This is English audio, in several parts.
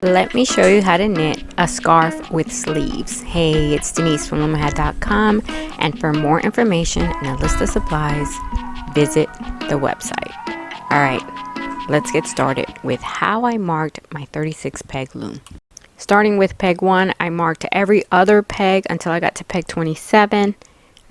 Let me show you how to knit a scarf with sleeves. Hey, it's Denise from LoomaHat.com, and for more information and a list of supplies, visit the website. Alright, let's get started with how I marked my 36 peg loom. Starting with peg 1, I marked every other peg until I got to peg 27.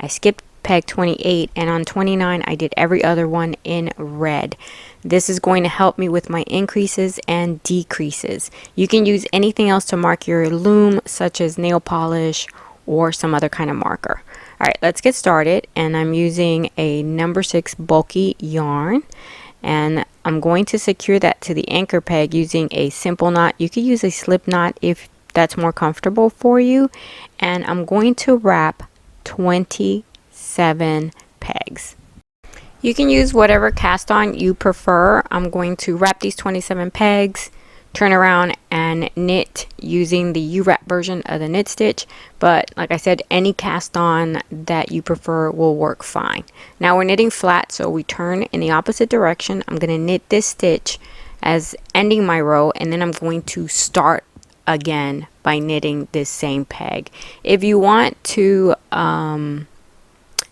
I skipped peg 28, and on 29 I did every other one in red. This is going to help me with my increases and decreases. You can use anything else to mark your loom, such as nail polish or some other kind of marker. Alright, let's get started. And I'm using a number 6 bulky yarn, and I'm going to secure that to the anchor peg using a simple knot. You could use a slip knot if that's more comfortable for you. And I'm going to wrap 27 pegs. You can use whatever cast on you prefer. I'm going to wrap these 27 pegs, turn around and knit using the Uwrap version of the knit stitch, but like I said, any cast on that you prefer will work fine. Now we're knitting flat, so we turn in the opposite direction. I'm going to knit this stitch as ending my row, and then I'm going to start again by knitting this same peg. If you want to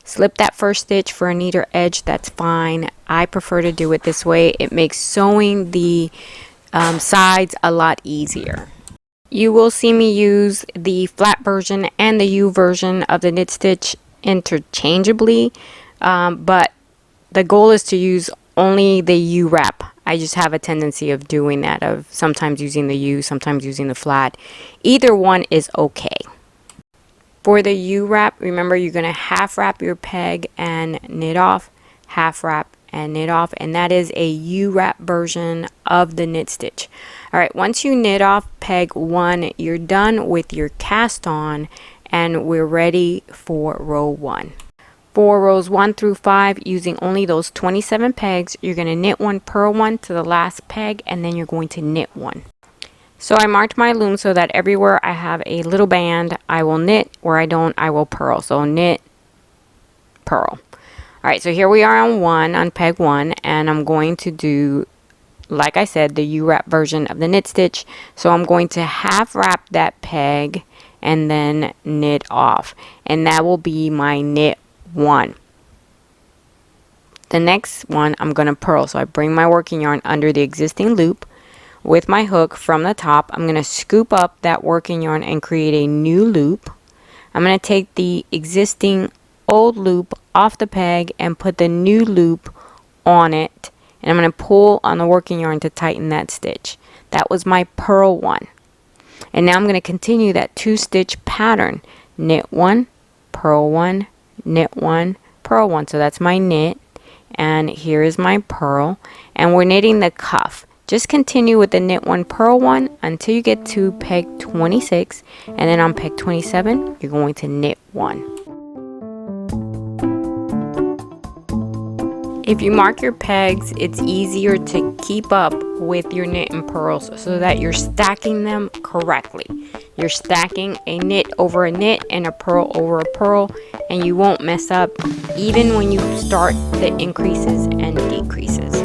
slip that first stitch for a neater edge, that's fine. I prefer to do it this way. It makes sewing the sides a lot easier. You will see me use the flat version and the U version of the knit stitch interchangeably, but the goal is to use only the Uwrap. I just have a tendency of doing that, of sometimes using the U, sometimes using the flat. Either one is okay. For the Uwrap, remember you're going to half wrap your peg and knit off, half wrap and knit off, and that is a Uwrap version of the knit stitch. Alright, once you knit off peg 1, you're done with your cast on, and we're ready for row 1. For rows 1 through 5, using only those 27 pegs, you're going to knit 1, purl 1 to the last peg, and then you're going to knit 1. So I marked my loom so that everywhere I have a little band, I will knit. Where I don't, I will purl. So knit, purl. Alright, so here we are on peg 1, and I'm going to do, like I said, the Uwrap version of the knit stitch. So I'm going to half wrap that peg and then knit off. And that will be my knit 1. The next one, I'm going to purl. So I bring my working yarn under the existing loop. With my hook from the top, I'm going to scoop up that working yarn and create a new loop. I'm going to take the existing old loop off the peg and put the new loop on it. And I'm going to pull on the working yarn to tighten that stitch. That was my purl 1. And now I'm going to continue that 2-stitch pattern. Knit 1, purl 1, knit 1, purl 1. So that's my knit. And here is my purl. And we're knitting the cuff. Just continue with the knit 1, purl 1 until you get to peg 26, and then on peg 27 you're going to knit 1. If you mark your pegs, it's easier to keep up with your knit and purls so that you're stacking them correctly. You're stacking a knit over a knit and a purl over a purl, and you won't mess up even when you start the increases and decreases.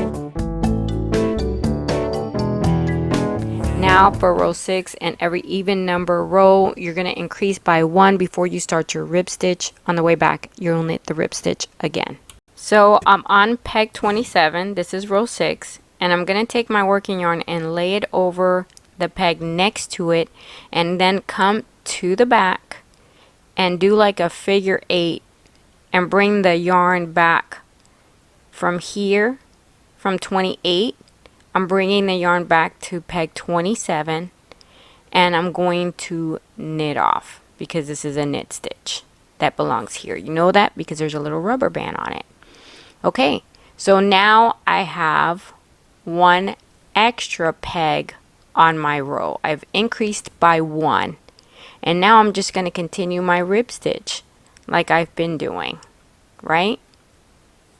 Now for row 6 and every even number row, you're going to increase by 1 before you start your rib stitch. On the way back, you'll knit the rib stitch again. So I'm on peg 27, this is row 6, and I'm going to take my working yarn and lay it over the peg next to it, and then come to the back and do like a figure 8 and bring the yarn back from here, from 28. I'm bringing the yarn back to peg 27, and I'm going to knit off because this is a knit stitch that belongs here. You know that because there's a little rubber band on it. Okay, so now I have 1 extra peg on my row. I've increased by 1, and now I'm just going to continue my rib stitch like I've been doing, right?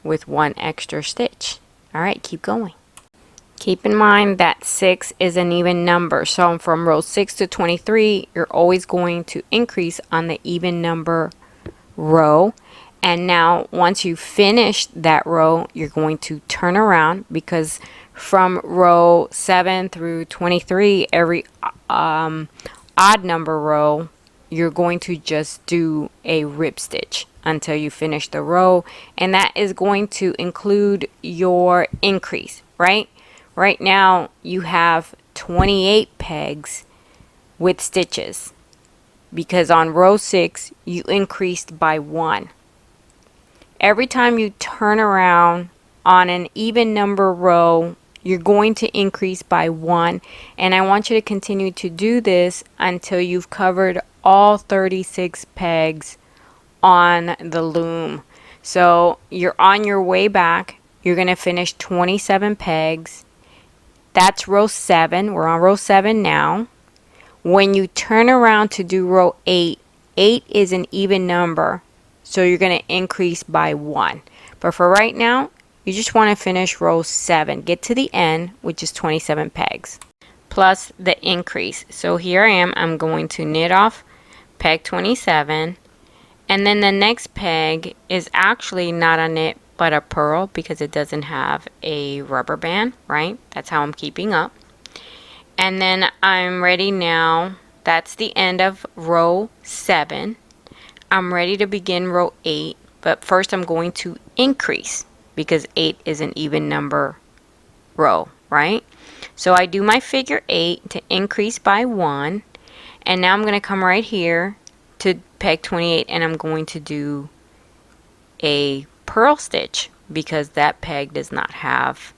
With 1 extra stitch. Alright, keep going. Keep in mind that 6 is an even number, so from row 6 to 23, you're always going to increase on the even number row. And now once you finish that row, you're going to turn around, because from row 7 through 23, every odd number row, you're going to just do a rib stitch until you finish the row, and that is going to include your increase, right? Right now you have 28 pegs with stitches because on row 6 you increased by 1. Every time you turn around on an even number row, you're going to increase by 1, and I want you to continue to do this until you've covered all 36 pegs on the loom. So you're on your way back. You're going to finish 27 pegs. That's row 7. We're on row 7 now. When you turn around to do row 8, 8 is an even number, so you're going to increase by 1. But for right now, you just want to finish row 7. Get to the end, which is 27 pegs, plus the increase. So here I am. I'm going to knit off peg 27. And then the next peg is actually not a knit, but a purl because it doesn't have a rubber band, right? That's how I'm keeping up. And then I'm ready now. That's the end of row 7. I'm ready to begin row 8, but first I'm going to increase because 8 is an even number row, right? So I do my figure 8 to increase by 1, and now I'm going to come right here to peg 28 and I'm going to do a purl stitch because that peg does not have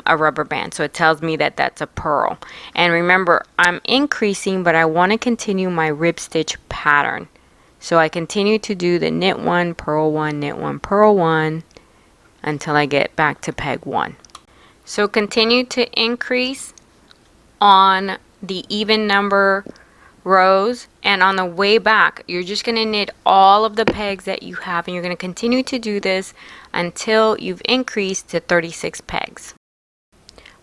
a rubber band, so it tells me that that's a purl. And remember, I'm increasing, but I want to continue my rib stitch pattern, so I continue to do the knit 1, purl 1, knit 1, purl 1 until I get back to peg 1. So continue to increase on the even number rows, and on the way back you're just going to knit all of the pegs that you have, and you're going to continue to do this until you've increased to 36 pegs.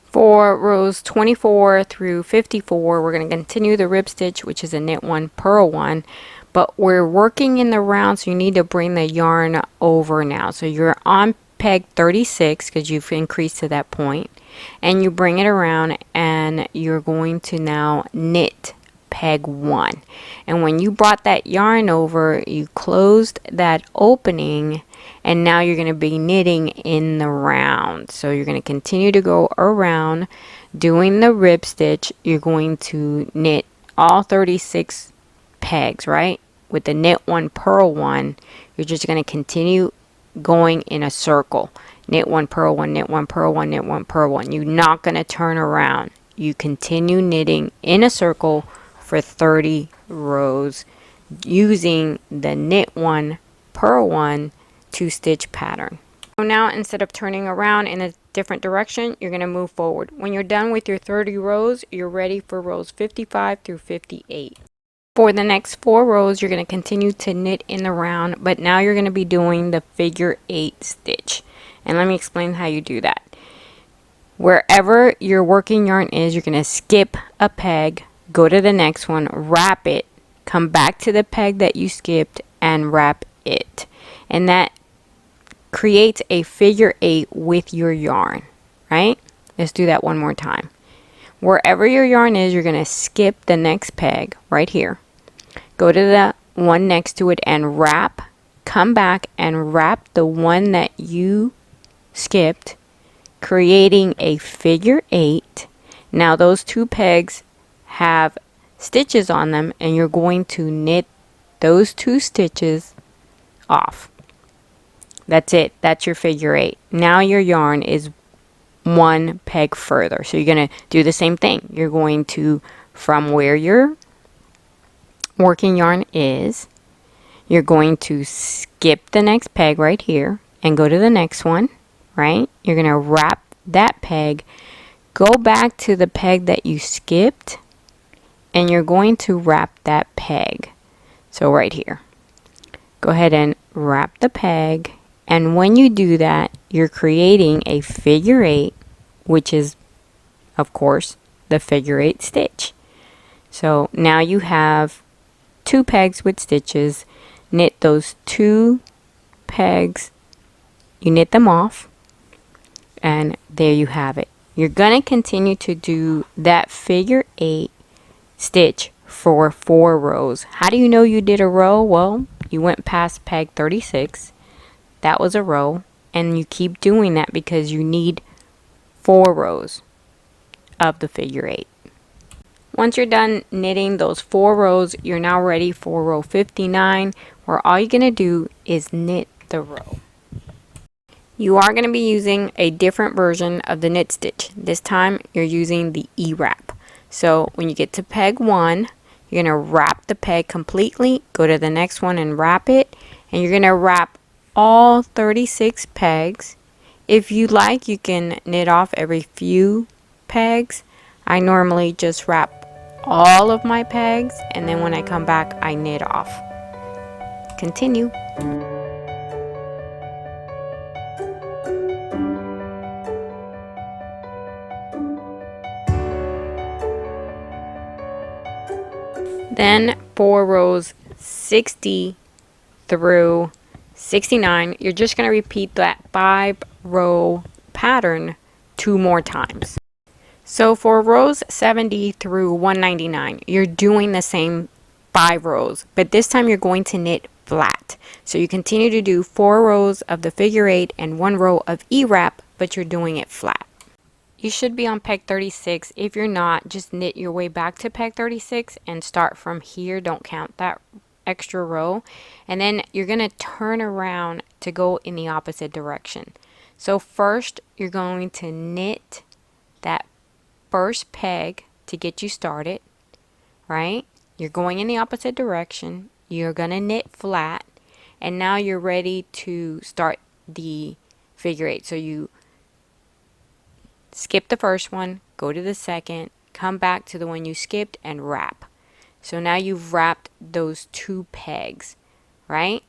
For rows 24 through 54, we're going to continue the rib stitch, which is a knit 1, purl 1, but we're working in the round, so you need to bring the yarn over now. So you're on peg 36 because you've increased to that point, and you bring it around and you're going to now knit peg 1. And when you brought that yarn over, you closed that opening, and now you're going to be knitting in the round. So you're going to continue to go around doing the rib stitch. You're going to knit all 36 pegs, right? With the knit 1, purl 1, you're just going to continue going in a circle. Knit 1, purl 1, knit 1, purl 1, knit 1, purl 1. You're not going to turn around. You continue knitting in a circle for 30 rows using the knit 1, purl 1, 2-stitch pattern. So now, instead of turning around in a different direction, you're going to move forward. When you're done with your 30 rows, you're ready for rows 55 through 58. For the next 4 rows, you're going to continue to knit in the round, but now you're going to be doing the figure 8 stitch. And let me explain how you do that. Wherever your working yarn is, you're going to skip a peg, go to the next one, wrap it, come back to the peg that you skipped, and wrap it. And that creates a figure 8 with your yarn, right? Let's do that one more time. Wherever your yarn is, you're going to skip the next peg right here. Go to the one next to it and wrap. Come back and wrap the one that you skipped, creating a figure 8. Now those 2 pegs have stitches on them, and you're going to knit those 2 stitches off. That's it. That's your figure 8. Now your yarn is 1 peg further. So you're going to do the same thing. You're going to, from where your working yarn is, you're going to skip the next peg right here and go to the next one, right? You're going to wrap that peg, go back to the peg that you skipped, and you're going to wrap that peg. So right here. Go ahead and wrap the peg, and when you do that, you're creating a figure 8, which is, of course, the figure 8 stitch. So now you have 2 pegs with stitches. Knit those 2 pegs, you knit them off, And there you have it. You're gonna continue to do that figure 8 stitch for 4 rows. How do you know you did a row? Well, you went past peg 36. That was a row, and you keep doing that because you need 4 rows of the figure 8. Once you're done knitting those 4 rows, you're now ready for row 59, where all you're going to do is knit the row. You are going to be using a different version of the knit stitch. This time you're using the eWrap. So when you get to peg 1, you're going to wrap the peg completely, go to the next one and wrap it, and you're going to wrap all 36 pegs. If you like, you can knit off every few pegs. I normally just wrap all of my pegs, and then when I come back I knit off. Continue. Then for rows 60 through 69, you're just going to repeat that 5-row pattern 2 more times. So for rows 70 through 199, you're doing the same 5 rows, but this time you're going to knit flat. So you continue to do 4 rows of the figure 8 and 1 row of eWrap, but you're doing it flat. You should be on peg 36. If you're not, just knit your way back to peg 36 and start from here. Don't count that extra row. And then you're going to turn around to go in the opposite direction. So first, you're going to knit that first peg to get you started, right? You're going in the opposite direction. You're going to knit flat. And now you're ready to start the figure 8. So you skip the first one, go to the second, come back to the one you skipped and wrap. So now you've wrapped those 2 pegs, right?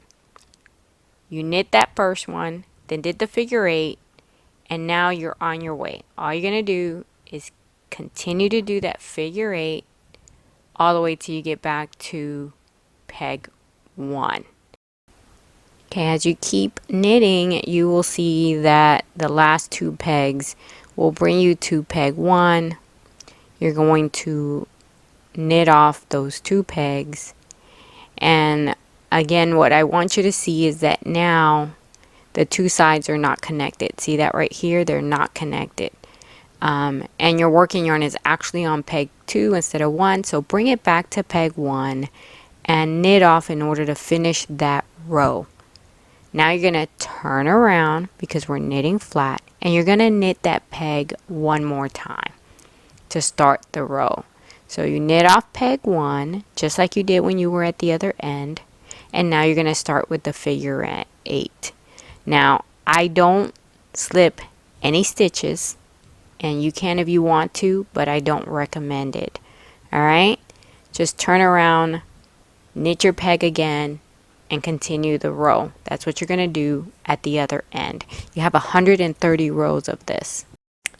You knit that first one, then did the figure 8, and now you're on your way. All you're going to do is continue to do that figure 8 all the way till you get back to peg 1. Okay, as you keep knitting, you will see that the last 2 pegs will bring you to peg 1. You're going to knit off those 2 pegs, and again, what I want you to see is that now the 2 sides are not connected. See that right here? They're not connected. And your working yarn is actually on peg 2 instead of 1, so bring it back to peg 1 and knit off in order to finish that row. Now you're going to turn around because we're knitting flat, and you're going to knit that peg 1 more time to start the row. So you knit off peg 1 just like you did when you were at the other end, and now you're going to start with the figure 8. Now I don't slip any stitches, and you can if you want to, but I don't recommend it. Alright, just turn around, knit your peg again, and continue the row. That's what you're going to do at the other end. You have 130 rows of this.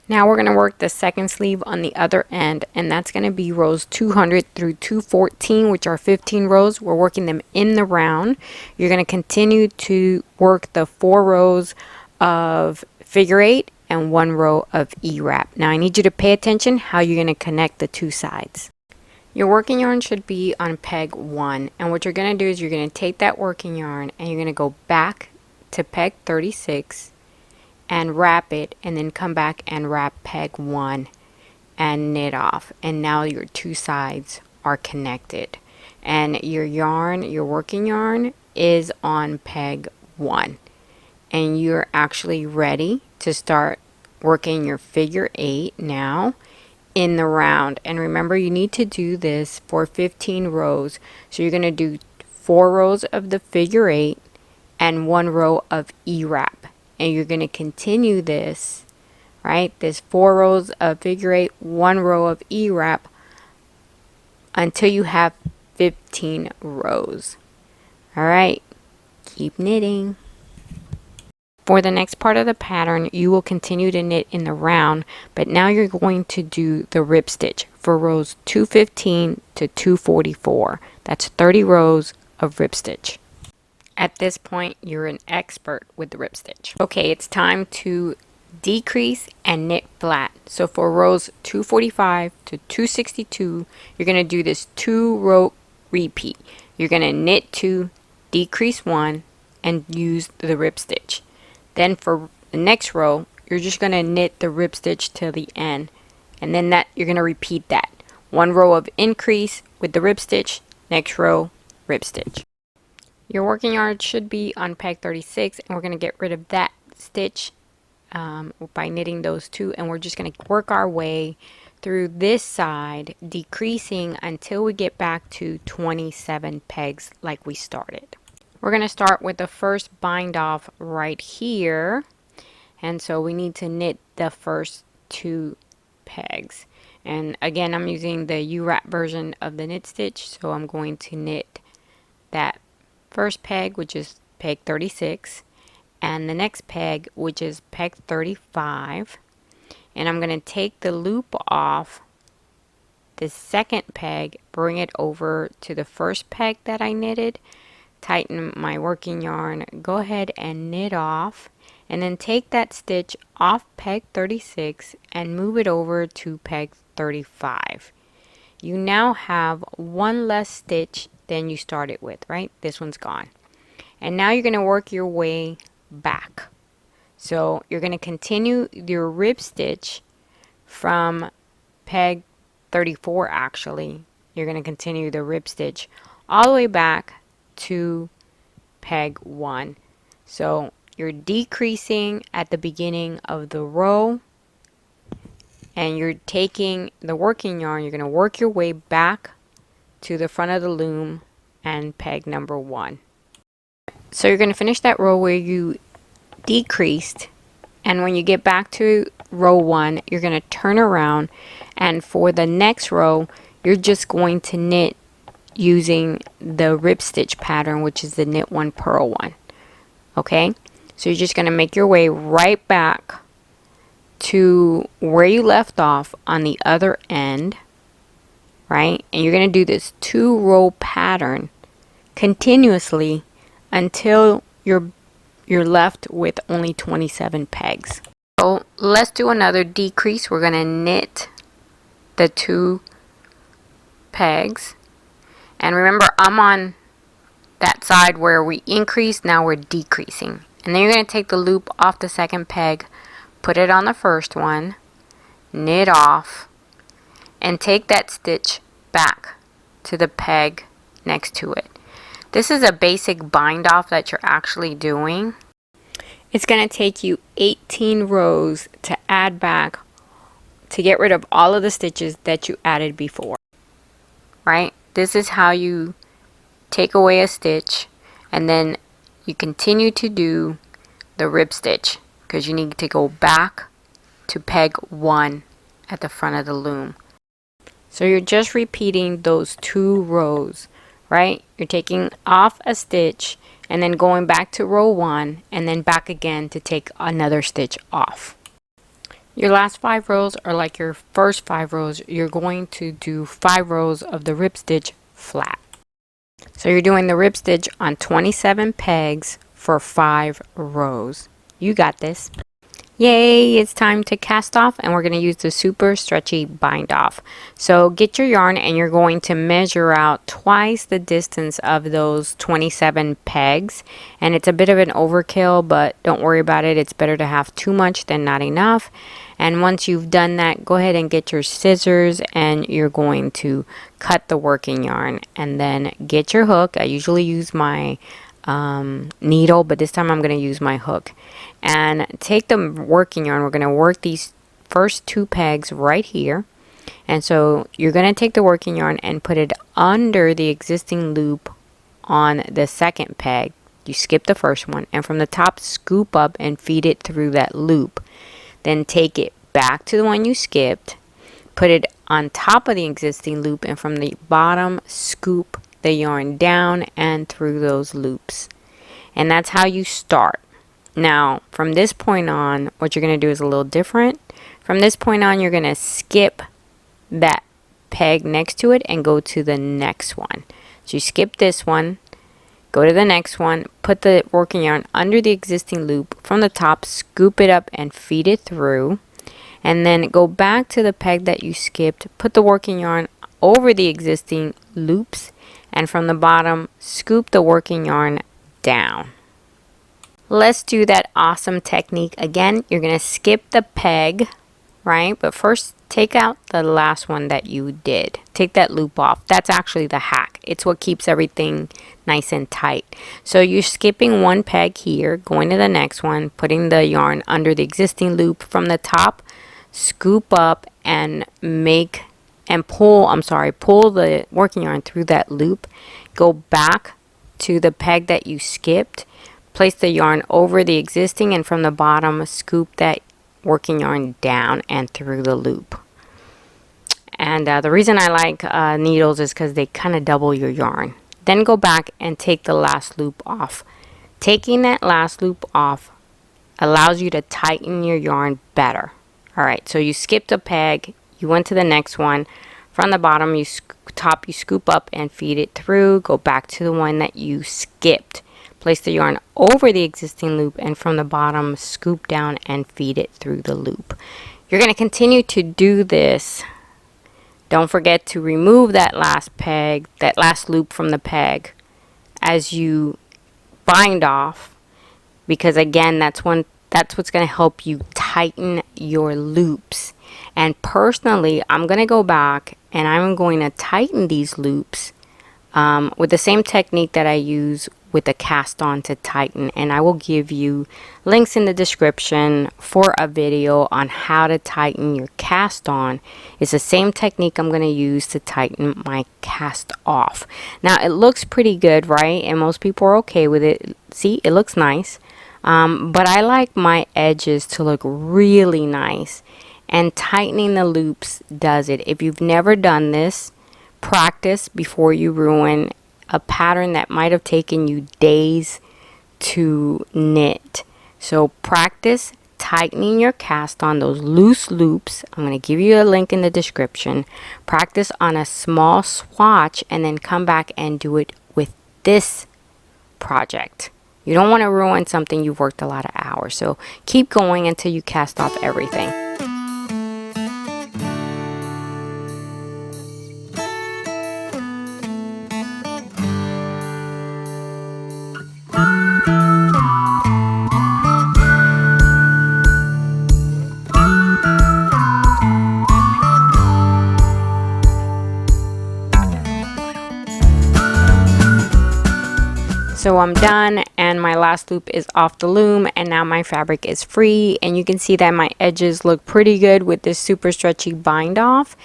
Now we're going to work the second sleeve on the other end, and that's going to be rows 200 through 214, which are 15 rows. We're working them in the round. You're going to continue to work the 4 rows of figure 8 and 1 row of eWrap. Now I need you to pay attention how you're going to connect the 2 sides. Your working yarn should be on peg 1, and what you're going to do is you're going to take that working yarn and you're going to go back to peg 36 and wrap it, and then come back and wrap peg 1 and knit off, and now your 2 sides are connected, and your yarn, your working yarn, is on peg 1, and you're actually ready to start working your figure 8 now in the round. And remember, you need to do this for 15 rows. So you're going to do 4 rows of the figure 8 and 1 row of eWrap, and you're going to continue this, right, this 4 rows of figure 8, 1 row of eWrap, until you have 15 rows. Alright, keep knitting. For the next part of the pattern, you will continue to knit in the round, but now you're going to do the rib stitch for rows 215 to 244. That's 30 rows of rib stitch. At this point, you're an expert with the rib stitch. Okay, it's time to decrease, and knit flat. So for rows 245 to 262, you're going to do this 2-row repeat. You're going to knit 2, decrease 1, and use the rib stitch. Then for the next row, you're just going to knit the rib stitch till the end, and then that you're going to repeat that 1 row of increase with the rib stitch, next row rib stitch. Your working yarn should be on peg 36, and we're going to get rid of that stitch by knitting those 2, and we're just going to work our way through this side, decreasing until we get back to 27 pegs like we started. We're going to start with the first bind off right here, and so we need to knit the first 2 pegs. And again, I'm using the Uwrap version of the knit stitch, so I'm going to knit that first peg, which is peg 36, and the next peg, which is peg 35, and I'm going to take the loop off the second peg, bring it over to the first peg that I knitted, tighten my working yarn, go ahead and knit off, and then take that stitch off peg 36 and move it over to peg 35. You now have 1 less stitch than you started with, right? This one's gone. And now you're going to work your way back. So you're going to continue your rib stitch from peg 34 actually. You're going to continue the rib stitch all the way back to peg 1. So you're decreasing at the beginning of the row, and you're taking the working yarn, you're going to work your way back to the front of the loom and peg number 1. So you're going to finish that row where you decreased, and when you get back to row 1, you're going to turn around, and for the next row you're just going to knit using the rib stitch pattern, which is the knit 1 purl one. Okay, so you're just going to make your way right back to where you left off on the other end, right? And you're going to do this 2-row pattern continuously until you're left with only 27 pegs. So let's do another decrease. We're going to knit the 2 pegs, and remember, I'm on that side where we increased, now we're decreasing. And then you're going to take the loop off the second peg, put it on the first one, knit off, and take that stitch back to the peg next to it. This is a basic bind off that you're actually doing. It's going to take you 18 rows to add back, to get rid of all of the stitches that you added before, right? This is how you take away a stitch, and then you continue to do the rib stitch, because you need to go back to peg 1 at the front of the loom. So you're just repeating those 2 rows, right? You're taking off a stitch and then going back to row 1 and then back again to take another stitch off. Your last 5 rows are like your first 5 rows. You're going to do 5 rows of the rib stitch flat. So you're doing the rib stitch on 27 pegs for 5 rows. You got this. Yay, it's time to cast off, and we're going to use the super stretchy bind off. So get your yarn, and you're going to measure out twice the distance of those 27 pegs, and it's a bit of an overkill, but don't worry about it. It's better to have too much than not enough. And once you've done that, go ahead and get your scissors, and you're going to cut the working yarn, and then get your hook. I usually use my needle, but this time I'm going to use my hook, and take the working yarn. We're going to work these first 2 pegs right here, and so you're going to take the working yarn and put it under the existing loop on the second peg. You skip the first one, and from the top scoop up and feed it through that loop. Then take it back to the one you skipped, put it on top of the existing loop, and from the bottom scoop the yarn down and through those loops. And that's how you start. Now from this point on, what you're going to do is a little different. From this point on, you're going to skip that peg next to it and go to the next one. So you skip this one, go to the next one, put the working yarn under the existing loop from the top, scoop it up and feed it through, and then go back to the peg that you skipped, put the working yarn over the existing loops, and from the bottom scoop the working yarn down. Let's do that awesome technique again. You're going to skip the peg, right? But first take out the last one that you did. Take that loop off. That's actually the hack. It's what keeps everything nice and tight. So you're skipping one peg here, going to the next one, putting the yarn under the existing loop from the top, scoop up and pull the working yarn through that loop. Go back to the peg that you skipped, place the yarn over the existing, and from the bottom scoop that working yarn down and through the loop. And the reason I like needles is because they kind of double your yarn. Then go back and take the last loop off. Taking that last loop off allows you to tighten your yarn better. Alright, so you skipped a peg, you went to the next one. From the bottom, you scoop up and feed it through. Go back to the one that you skipped. Place the yarn over the existing loop, and from the bottom scoop down and feed it through the loop. You're going to continue to do this. Don't forget to remove that last peg, that last loop from the peg as you bind off, because again, that's what's going to help you tighten your loops. And personally, I'm going to go back and I'm going to tighten these loops with the same technique that I use with the cast on to tighten, and I will give you links in the description for a video on how to tighten your cast on. It's the same technique I'm going to use to tighten my cast off. Now it looks pretty good, right? And most people are okay with it. See, it looks nice, but I like my edges to look really nice, and tightening the loops does it. If you've never done this, practice before you ruin a pattern that might have taken you days to knit. So practice tightening your cast on those loose loops. I'm going to give you a link in the description. Practice on a small swatch and then come back and do it with this project. You don't want to ruin something you've worked a lot of hours. So keep going until you cast off everything. So I'm done, and my last loop is off the loom, and now my fabric is free, and you can see that my edges look pretty good with this super stretchy bind off.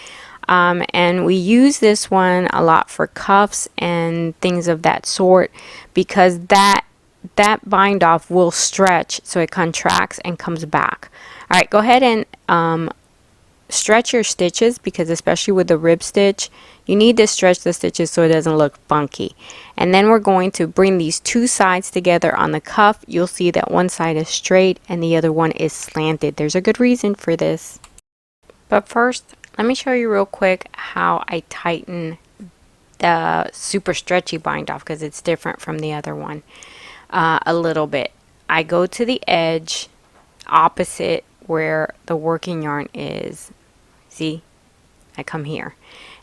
And we use this one a lot for cuffs and things of that sort, because that bind off will stretch, so it contracts and comes back. All right, go ahead and stretch your stitches, because especially with the rib stitch, you need to stretch the stitches so it doesn't look funky. And then we're going to bring these two sides together on the cuff. You'll see that one side is straight and the other one is slanted. There's a good reason for this. But first, let me show you real quick how I tighten the super stretchy bind off, because it's different from the other one a little bit. I go to the edge opposite where the working yarn is. See, I come here,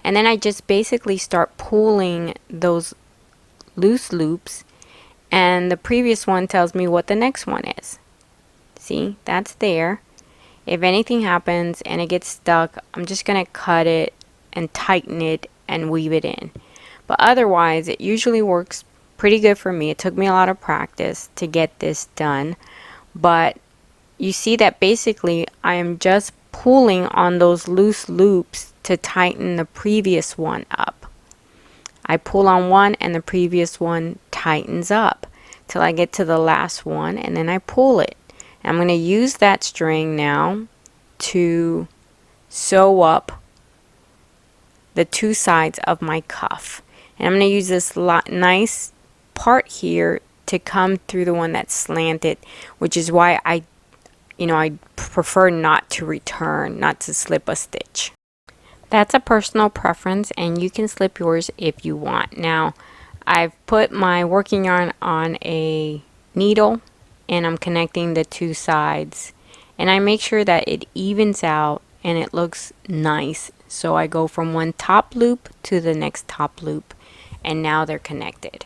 and then I just basically start pulling those loose loops, and the previous one tells me what the next one is. See, that's there. If anything happens and it gets stuck, I'm just gonna cut it and tighten it and weave it in. But otherwise, it usually works pretty good for me. It took me a lot of practice to get this done, but you see that basically I am just pulling on those loose loops to tighten the previous one up. I pull on one and the previous one tightens up till I get to the last one, and then I pull it. I'm going to use that string now to sew up the two sides of my cuff. And I'm going to use this nice part here to come through the one that's slanted, which is why I prefer not to return, not to slip a stitch. That's a personal preference, and you can slip yours if you want. Now, I've put my working yarn on a needle and I'm connecting the two sides, and I make sure that it evens out and it looks nice. So I go from one top loop to the next top loop, and now they're connected.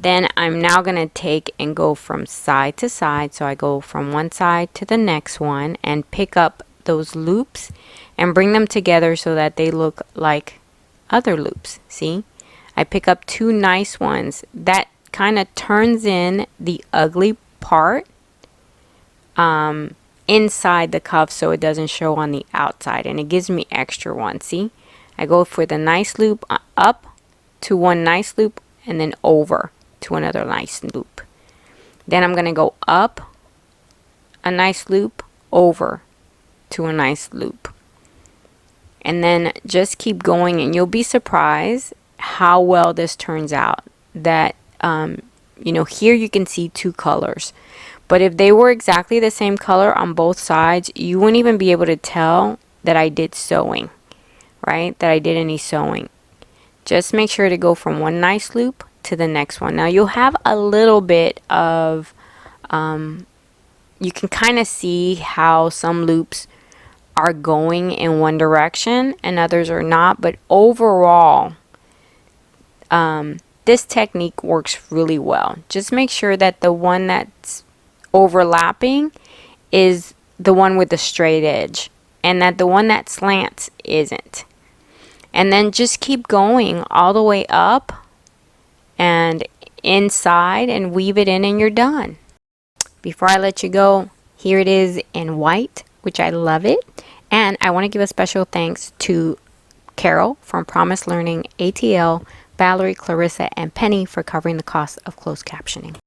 Then I'm now going to take and go from side to side. So I go from one side to the next one and pick up those loops and bring them together so that they look like other loops. See? I pick up two nice ones. That kind of turns in the ugly part inside the cuff so it doesn't show on the outside, and it gives me extra ones. See? I go for the nice loop up to one nice loop and then over to another nice loop. Then I'm going to go up a nice loop, over to a nice loop, and then just keep going, and you'll be surprised how well this turns out. That you know, here you can see two colors, but if they were exactly the same color on both sides, you wouldn't even be able to tell that I did sewing, right? That I did any sewing. Just make sure to go from one nice loop to the next one. Now you'll have a little bit of you can kind of see how some loops are going in one direction and others are not, but overall this technique works really well. Just make sure that the one that's overlapping is the one with the straight edge, and that the one that slants isn't. And then just keep going all the way up and inside and weave it in, and you're done. Before I let you go, here it is in white, which I love it. And I want to give a special thanks to Carol from Promise Learning, ATL, Valerie, Clarissa, and Penny for covering the cost of closed captioning.